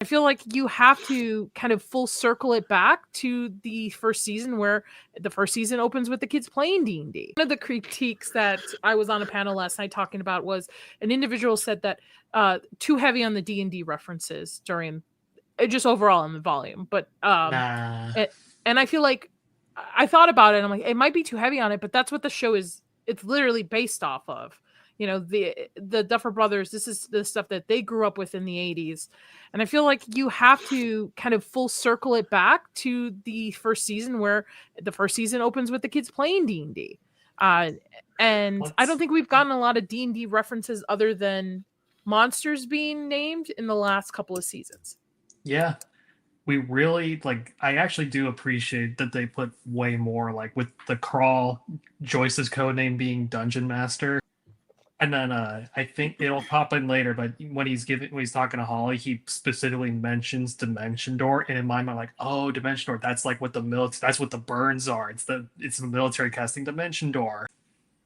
I feel like you have to kind of full circle it back to the first season, where the first season opens with the kids playing D&D. One of the critiques that I was on a panel last night talking about was an individual said that too heavy on the D&D references during just overall in the volume. But Nah. and I feel like I thought about it and I'm like, it might be too heavy on it, but that's what the show is. It's literally based off of. You know, the Duffer Brothers, this is the stuff that they grew up with in the 80s. And I feel like you have to kind of full circle it back to the first season, where the first season opens with the kids playing D&D. And I don't think we've gotten a lot of D&D references other than monsters being named in the last couple of seasons. Yeah. We really like I actually do appreciate that they put way more, like with the crawl, Joyce's code name being Dungeon Master. And then I think it'll pop in later, but when he's talking to Holly, he specifically mentions Dimension Door, and in my mind, like, oh, Dimension Door, that's like what that's what the burns are. It's the military casting Dimension Door.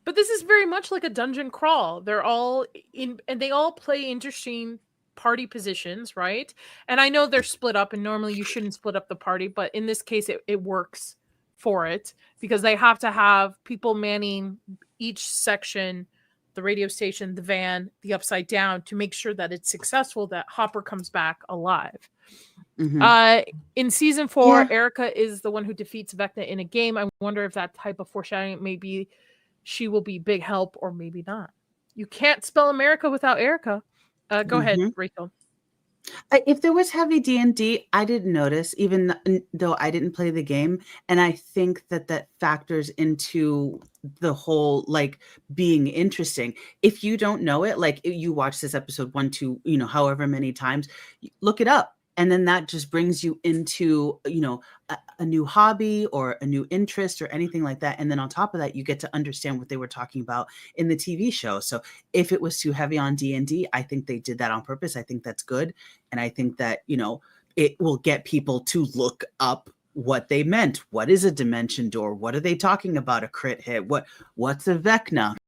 But this is very much like a dungeon crawl. They're all in, and they all play interesting party positions, right? And I know they're split up, and normally you shouldn't split up the party, but in this case, it works for it because they have to have people manning each section, the radio station, the van, the upside down, to make sure that it's successful, that Hopper comes back alive. In season 4, Erica is the one who defeats Vecna in a game. I wonder if that type of foreshadowing maybe she will be big help or maybe not. You can't spell America without Erica. Go ahead, Rachel. If there was heavy D&D, I didn't notice, even though I didn't play the game. And I think that factors into the whole, like, being interesting. If you don't know it, like, you watch this episode 1, 2, however many times, look it up. And then that just brings you into, a new hobby or a new interest or anything like that. And then on top of that, you get to understand what they were talking about in the TV show. So if it was too heavy on D&D, I think they did that on purpose. I think that's good. And I think that, it will get people to look up what they meant. What is a Dimension Door? What are they talking about? A crit hit? What's a Vecna?